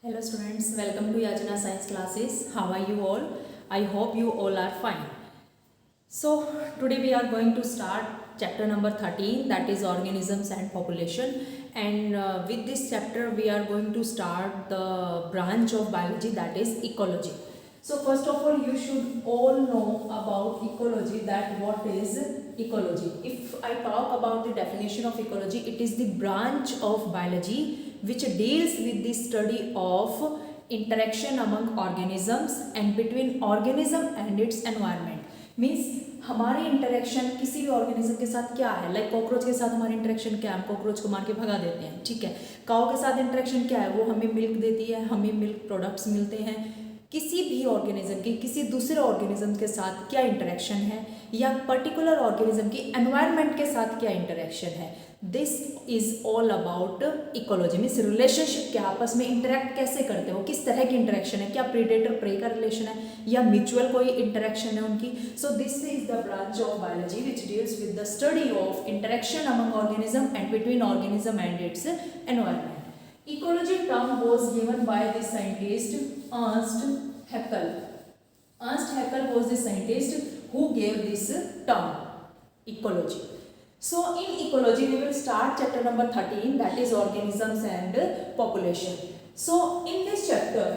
Hello students, welcome to Yajna Science classes. How are you all? I hope you all are fine. So today we are going to start chapter number 13, that is organisms and population, and with this chapter we are going to start the branch of biology, that is ecology. So first of all you should all know about ecology, that what is ecology. If I talk about the definition of ecology, it is the branch of biology which deals with the study of interaction among organisms and between organism and its environment. Means हमारी interaction किसी भी organism के साथ क्या है, like cockroach के साथ हमारी इंटरेक्शन क्या है, हम कॉकरोच को मार के भगा देते हैं, ठीक है. काऊ के साथ इंटरेक्शन क्या है, वो हमें मिल्क देती है, हमें मिल्क प्रोडक्ट्स मिलते हैं. किसी भी ऑर्गेनिज्म की किसी दूसरे ऑर्गेनिज्म के साथ क्या इंटरेक्शन है, या पर्टिकुलर ऑर्गेनिज्म की एनवायरनमेंट के साथ क्या इंटरेक्शन है, this is all about ecology. Means relationship क्या आपस में इंटरेक्ट कैसे करते हो, किस तरह की इंटरेक्शन है, क्या प्रीडेटर प्रे का रिलेशन है या म्यूचुअल कोई इंटरेक्शन है उनकी. सो this is the branch of biology which deals with the study of interaction among organism and between organism and its environment. Ecology term was given by the scientist Ernst Haeckel. Ernst Haeckel was the scientist who gave this term, ecology. So in ecology we will start chapter number 13, that is organisms and population. So in this chapter,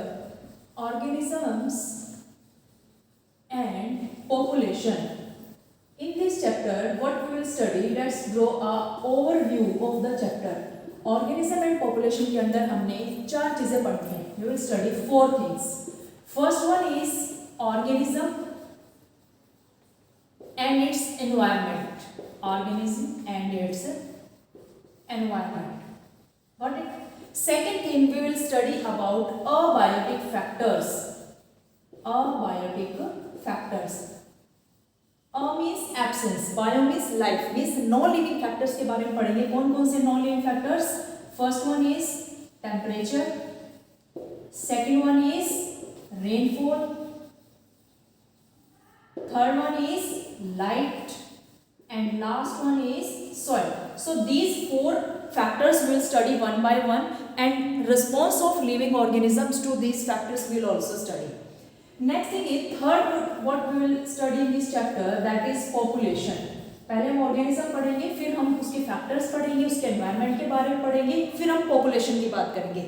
organisms and population, in this chapter what we will study, let's draw a overview of the chapter. Organism and population के अंदर हमने चार चीजें पढ़ी हैं. We will study four things. First one is organism and its environment. Organism and its environment. Got it. Second thing we will study about abiotic factors. Abiotic factors. Means absence, bio means life, means non living factors के बारे में पढ़ेंगे. कौन कौन से non living factors. First one is temperature, second one is rainfall, third one is light and last one is soil. So these four factors we'll study one by one, and response of living organisms to these factors we'll also study. Next thing is third, what we will study in this chapter, that is population. पहले हम organism पढ़ेंगे, फिर हम उसके factors पढ़ेंगे, उसके environment के बारे में पढ़ेंगे, फिर हम पॉपुलेशन की बात करेंगे.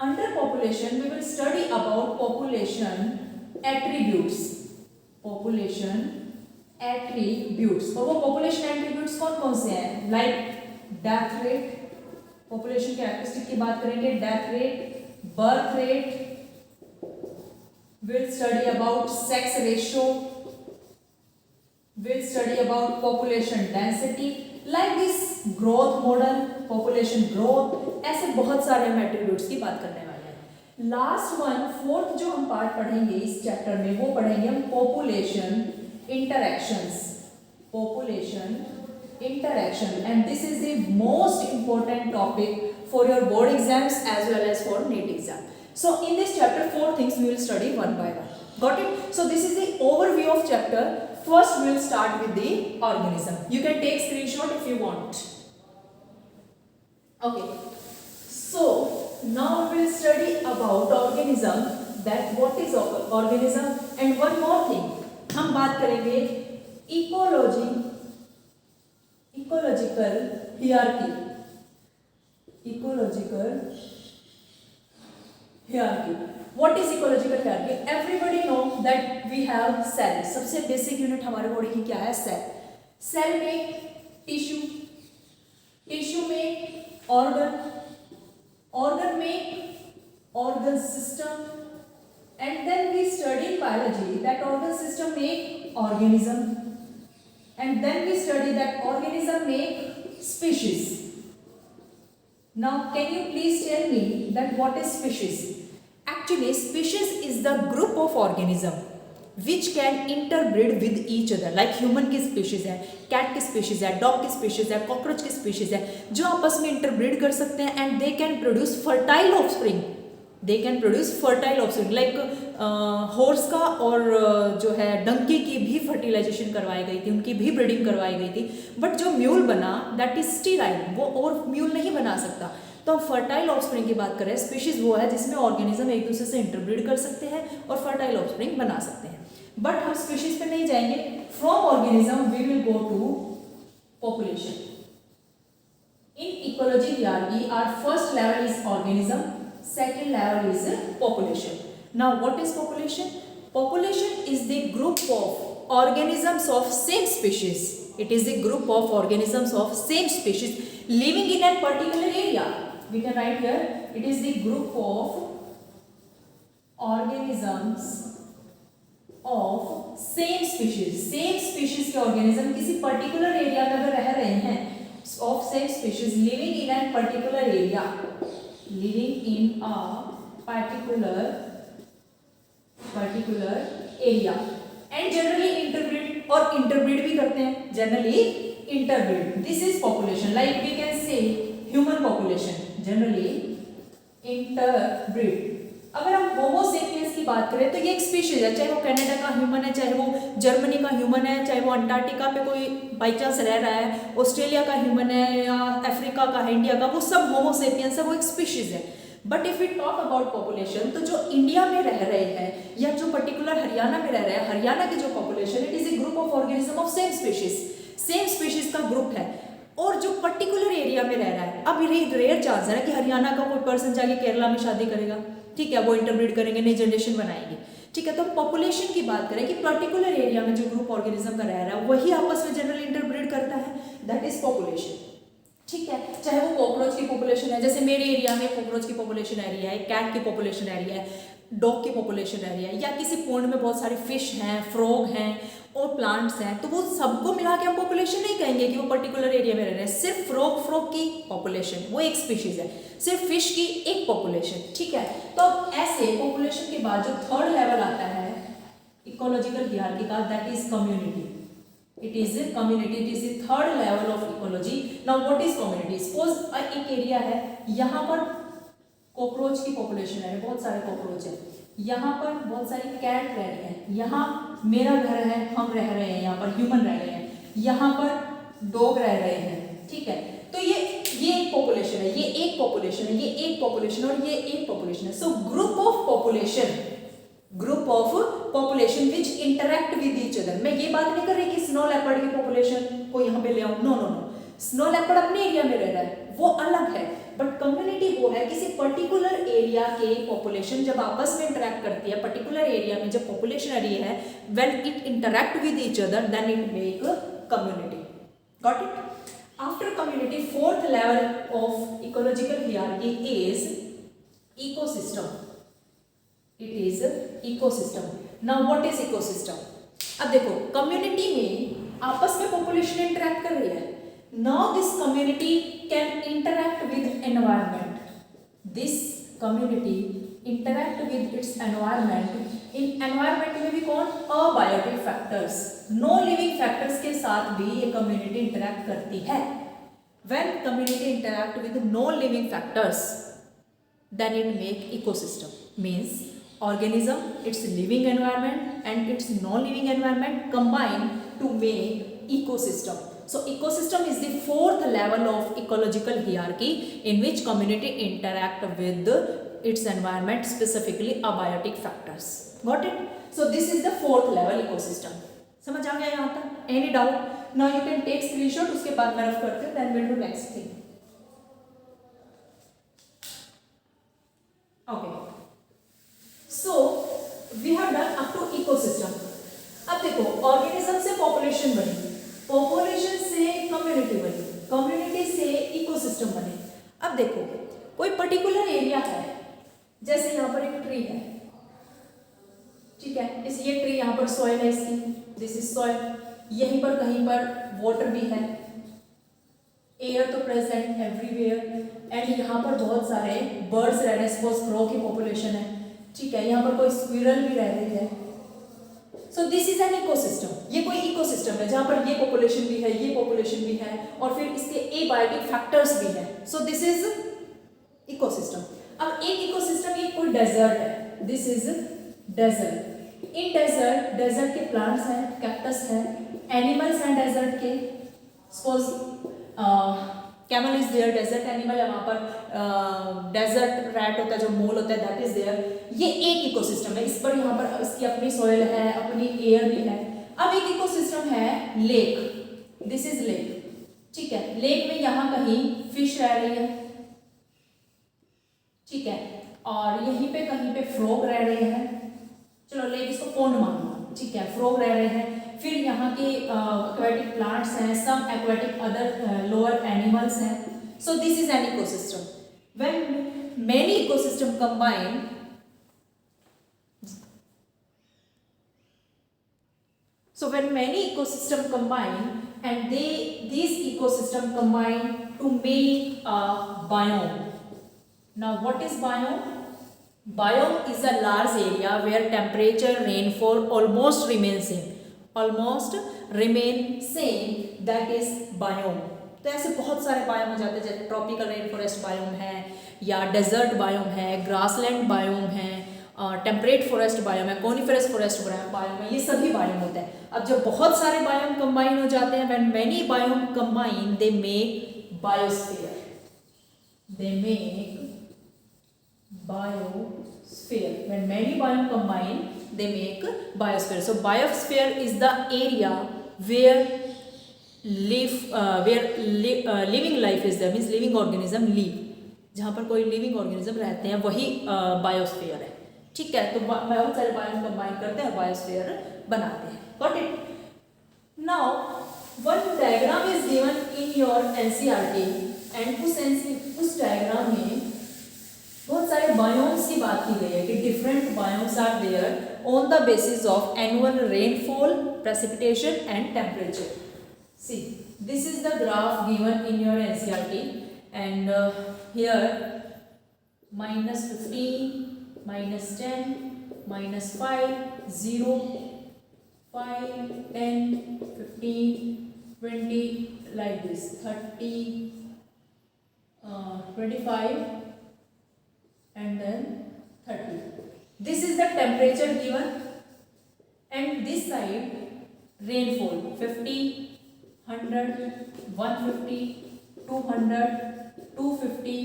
Under population we will study about population attributes. Population attributes. और वो पॉपुलेशन एट्रीब्यूट्स कौन कौन से हैं, लाइक डेथ रेट. पॉपुलेशन के कैरेक्टरिस्टिक की बात करेंगे. Death rate, birth rate, we'll study about sex ratio, we'll study about population density, like this growth model, population growth, ऐसे बहुत सारे हम एट्रीब्यूट्स की बात करने वाले हैं. लास्ट वन, फोर्थ जो हम पार्ट पढ़ेंगे इस चैप्टर में, वो पढ़ेंगे हम population interactions. Population interaction, and this is the most important topic for your board exams as well as for NEET exam. So in this chapter, four things we will study one by one. Got it? So this is the overview of chapter. First we will start with the organism. You can take screenshot if you want. Okay. So now we will study about organism, that what is organism, and one more thing. हम बात करेंगे ecology, ecological hierarchy. Ecological hierarchy. What is ecological hierarchy? Everybody know that we have cell. सबसे basic unit हमारे body की क्या है, cell. Cell में tissue, tissue में ऑर्गन, ऑर्गन में organ system, and then we study in biology that organ system make organism, and then we study that organism make species. Now can you please tell me that what is species? Actually species is the group of organism which can interbreed with each other. like human की species है, cat की species है, dog की species है, cockroach की species है, जो आपस में interbreed कर सकते हैं and they can produce fertile offspring. They can produce fertile offspring, like horse का और जो है डंकी की भी फर्टिलाइजेशन करवाई गई थी, उनकी भी ब्रीडिंग करवाई गई थी, बट जो म्यूल बना दैट इज स्टीराइल, वो और म्यूल नहीं बना सकता। तो हम फर्टाइल ऑफस्प्रिंग की बात करें, स्पीशीज वो है जिसमें ऑर्गेनिज्म एक दूसरे से इंटरब्रीड कर सकते हैं और फर्टाइल ऑफस्प्रिंग बना सकते हैं। बट हम स्पीशीज पे नहीं जाएंगे, from organism we will go to population. In ecology hierarchy, our first level is organism, second level is population. Now what is population? Population is the group of organisms of same species. It is the group of organisms of same species living in a particular area. We can write here, it is the group of organisms of same species. Same species के organism किसी particular area में अगर रह रहे हैं, of same species living in a particular area, living in a particular area and generally interbreed, और interbreed भी करते हैं, generally interbreed. This is population, like we can say human population generally interbreed. अगर हम होमो सेपियंस की बात करें तो ये एक स्पीशीज है, चाहे वो कनाडा का ह्यूमन है, चाहे वो जर्मनी का ह्यूमन है, चाहे वो अंटार्कटिका पे कोई बाई चांस रह रहा है, ऑस्ट्रेलिया का ह्यूमन है या अफ्रीका का है, इंडिया का, वो सब होमो सेपियंस है, वो एक स्पीशीज है। But if we talk about population, तो जो इंडिया में रह रहे हैं या जो पर्टिकुलर हरियाणा में रह रहे हैं, हरियाणा की जो population, it is a group of organism of same species का ग्रुप है, और जो पर्टिकुलर एरिया में रह रहा है। अब रेयर चांस है कि हरियाणा का कोई पर्सन जाके केरला में शादी करेगा, ठीक है, वो इंटरब्रीड करेंगे, नई जनरेशन बनाएंगे, ठीक है। तो पॉपुलेशन की बात करें कि पर्टिकुलर एरिया में जो ग्रुप ऑर्गेनिज्म का रह रहा है वही आपस में जनरली इंटरब्रीड करता है, दैट इज पॉपुलेशन, ठीक है। चाहे वो कॉकरोच की पॉपुलेशन है, जैसे मेरे एरिया में कॉकरोच की पॉपुलेशन एरिया है, कैट की पॉपुलेशन एरिया है, डॉग की पॉपुलेशन एरिया है, या किसी पॉन्ड में बहुत सारे फिश हैं, फ्रॉग हैं और प्लांट्स हैं, तो वो सबको मिला के हम पॉपुलेशन नहीं कहेंगे कि वो पर्टिकुलर एरिया में रह रहे हैं। सिर्फ फ्रॉग की पॉपुलेशन वो एक स्पीशीज है, सिर्फ फिश की एक पॉपुलेशन, ठीक है। तो ऐसे पॉपुलेशन के बाद जो थर्ड लेवल आता है इकोलॉजिकल हियरार्की का, that is community. It is community, it is the third level of ecology. Now what is community? Suppose एक एरिया है, यहाँ पर कॉकरोच की पॉपुलेशन है, बहुत सारे कॉकरोच है, यहाँ पर बहुत सारी कैट रह रही है, यहाँ मेरा घर है, हम रह रहे हैं, यहाँ पर ह्यूमन रह रहे हैं, यहाँ पर डॉग रह रहे हैं, ठीक है। तो ये एक पॉपुलेशन है, ये एक पॉपुलेशन है, ये एक पॉपुलेशन और ये एक पॉपुलेशन है। So group of population which interact with each other. मैं ये बात नहीं कर रही कि स्नो लेपर्ड की पॉपुलेशन को यहाँ पे ले आऊं, no no no, snow leopard अपने एरिया में रह रहा है, वो अलग है, बट कम्युनिटी वो है किसी पर्टिकुलर एरिया के पॉपुलेशन जब आपस में इंटरैक्ट करती है, पर्टिकुलर एरिया में जब पॉपुलेशन एरिया है, when it interact with each other then it make community. Got it? After community, fourth level of ecological hierarchy is ecosystem. It is ecosystem. Now what is ecosystem? अब देखो, community में आपस में population interact कर रही है। Now this community can interact with environment. This community interact with its environment. In environment में भी कौन? Abiotic factors, no living factors के साथ भी ये कम्युनिटी इंटरैक्ट करती है। When community interact with no living factors, then it make ecosystem. Means organism, its living environment and its non-living environment combine to make ecosystem. So ecosystem is the fourth level of ecological hierarchy in which community interact with its environment, specifically abiotic factors. Got it? So this is the fourth level ecosystem. समझ आ गया यहाँ तक? Any doubt? Now you can take screenshot, उसके बाद मैं rough करती हूँ, then we'll do next thing. Okay. So we have done up to ecosystem. अब देखो, organism से population बनी, पॉपुलेशन से कम्युनिटी बनी, कम्युनिटी से इकोसिस्टम बने। अब देखो, कोई पर्टिकुलर एरिया है, जैसे यहाँ पर एक ट्री है, ठीक है, इस ये ट्री यहाँ पर सॉइल है इसकी, दिस इज सॉइल, यहीं पर कहीं पर वाटर भी है, एयर तो प्रेजेंट एवरीवेयर, एंड यहाँ पर बहुत सारे बर्ड्स रह रहे हैं, सपोज क्रो की पॉपुलेशन है, ठीक है, यहाँ पर कोई स्क्विरल भी रह रही है। So this is an ecosystem. ये कोई इकोसिस्टम है जहां पर ये पॉपुलेशन भी है, ये पॉपुलेशन भी है, और फिर इसके एबायोटिक फैक्टर्स भी है। So this is ecosystem. अब एक इकोसिस्टम, ये कोई डेजर्ट है, दिस इज डेजर्ट। इन डेजर्ट के प्लांट्स हैं, कैक्टस है, एनिमल्स हैं डेजर्ट के, suppose camel is there, desert animal है वहाँ पर, डेजर्ट रैट होता है जो मोल होता है, दैट इज देयर। ये एक इकोसिस्टम है, इस पर यहाँ पर इसकी अपनी सॉइल है, अपनी एयर भी है। अब एक इकोसिस्टम है लेक, दिस इज लेक, ठीक है। लेक में यहाँ कहीं फिश रह रही है, ठीक है, और यहीं पे कहीं पे फ्रॉग रह रहे हैं, चलो लेक इसको पोंड मानो, ठीक है, फ्रॉग रह रहे हैं। फिर यहाँ के एक्वेटिक प्लांट्स हैं, सम एक्वेटिक अदर लोअर एनिमल्स हैं। सो this is an ecosystem. When many ecosystem combine, so when many ecosystem combine and these ecosystem combine to make a biome. Now what is biome? Biome is a large area where temperature, rainfall almost remain same, that is biome. तो ऐसे बहुत सारे biome हो जाते हैं, जैसे tropical rain forest biome है, या डेजर्ट बायोम है, ग्रासलैंड बायोम है, टेम्परेट फॉरेस्ट बायोम है, कोनिफेरस फॉरेस्ट बायोम है, ये सभी बायोम होते हैं। अब जब बहुत सारे बायोम कंबाइन हो जाते हैं, when many biome combine they make biosphere, they make biosphere. When many biome combine, they make biosphere. So biosphere is the area where living life is there, means living organism live, जहाँ पर कोई living organism रहते हैं वही biosphere है, ठीक है। तो बहुत सारे बायोम कंबाइन करते हैं, बायोस्फीयर बनाते हैं। Got it? Now one diagram is given in your NCERT and उस डायग्राम में बहुत सारे बायोम्स की बात की गई है कि different biomes are there on the basis of annual rainfall, precipitation and temperature. See this is the graph given in your NCERT and here -15, -10, -5, 0, 5, 10, 15, 20, like this, 30, 25 and then 30. This is the temperature given, and this side rainfall 50, 100, 150, 200, 250,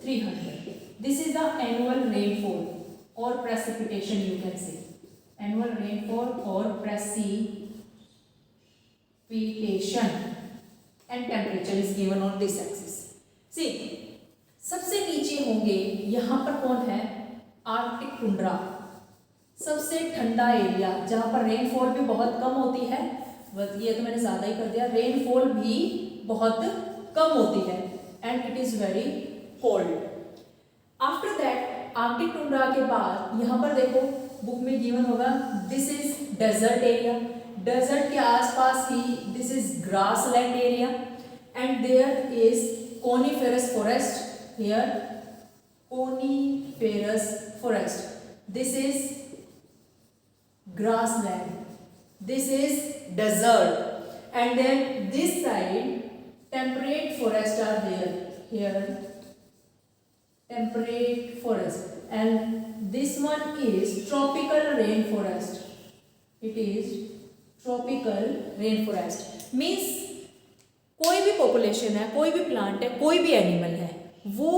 300. This is the annual rainfall or precipitation, you can say annual rainfall or precipitation, and temperature is given on this axis. See, सबसे नीचे होंगे, यहाँ पर कौन है, Arctic tundra, सबसे ठंडा area जहाँ पर रेनफॉल भी बहुत कम होती है, ये तो मैंने ज़्यादा ही कर दिया, रेनफॉल भी बहुत कम होती है, and it is very cold. After that arctic tundra के बाद यहाँ पर देखो बुक में गिवन होगा, this is desert area, desert के आसपास ही this is grassland area, and there is coniferous forest, here coniferous forest, this is grassland, this is desert, and then this side temperate forest are there, here temperate forest, and this one is tropical rainforest, it is tropical rainforest, means कोई भी population है, कोई भी plant है, कोई भी animal है, वो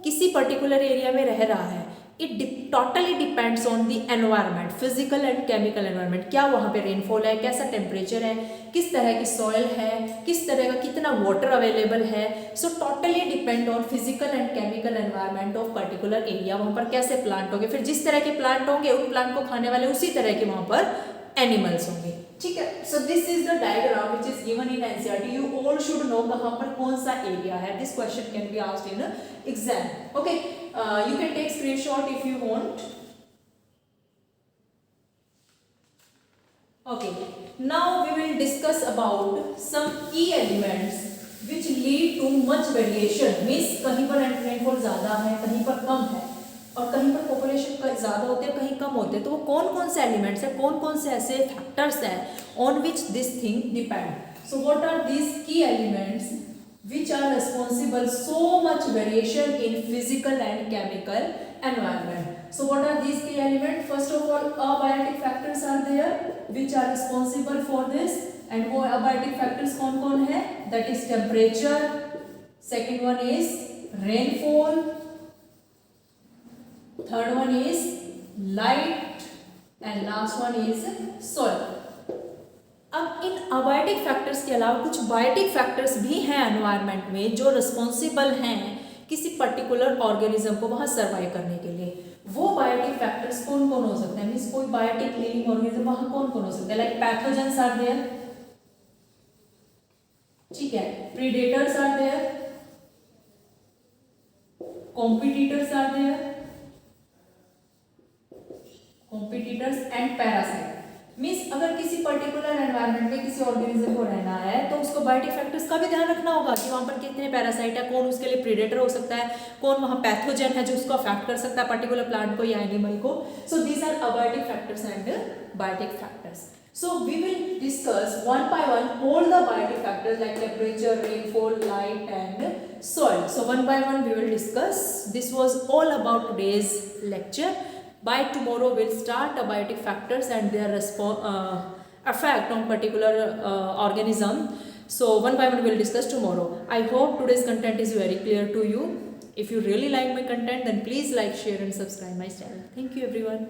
किसी पर्टिकुलर एरिया में रह रहा है, it totally depends on the environment, physical and chemical environment, क्या वहाँ पे रेनफॉल है, कैसा टेम्परेचर है, किस तरह की सॉइल है, किस तरह का कितना वाटर अवेलेबल है। So totally depend on physical and chemical environment of particular area, वहाँ पर कैसे प्लांट होंगे, फिर जिस तरह के प्लांट होंगे उन प्लांट को खाने वाले उसी तरह के वहाँ पर एनिमल्स होंगे, ठीक है। So this is the diagram which is given in NCERT, you all should know कहाँ पर कौन सा एरिया है, this question can be asked in exam, okay. You can take screenshot if you want, okay. Now we will discuss about some key elements which lead to much variation, means कहीं पर rainfall ज़्यादा है, कहीं पर कम है, और कहीं पर पॉपुलेशन ज़्यादा होते हैं, कहीं कम होते हैं, तो वो कौन कौन से एलिमेंट्स हैं, कौन कौन से ऐसे फैक्टर्स हैं on which this thing depend. So what are these key elements which are responsible so much variation in physical and chemical environment. So what are these key elements? First of all, abiotic factors are there which are responsible for this, and वो abiotic factors कौन कौन है? That is temperature, second one is rainfall, third one is light, and last one is soil. अब इन abiotic factors के अलावा कुछ biotic factors भी हैं एनवायरनमेंट में जो रिस्पॉन्सिबल हैं किसी पर्टिकुलर ऑर्गेनिज्म को वहाँ सर्वाइव करने के लिए। वो बायोटिक फैक्टर्स कौन कौन हो सकते हैं? मीन्स कोई बायोटिक लिविंग ऑर्गेनिज्म वहाँ कौन कौन हो सकते हैं? लाइक पैथोजेंस आर देयर, ठीक है, predators are there, competitors are there, competitors and parasite. Means अगर किसी पर्टिकुलर एनवायरनमेंट में किसी ऑर्गेनिज्म को रहना है तो उसको बायोटिक फैक्टर्स का भी ध्यान रखना होगा कि वहाँ पर कितने पैरासाइट है, कौन उसके लिए प्रीडेटर हो सकता है, कौन वहाँ पैथोजन है जो उसको अफेक्ट कर सकता है पर्टिकुलर प्लांट को या एनिमल को। So these are abiotic factors and biotic factors. So we will discuss one by one all the biotic factors like temperature, rainfall, light and soil. So one by one we will discuss. This was all about today's lecture. By tomorrow we'll start the biotic factors and their effect on particular organism. So one by one we'll discuss tomorrow. I hope today's content is very clear to you. If you really like my content, then please like, share and subscribe my channel. Thank you everyone.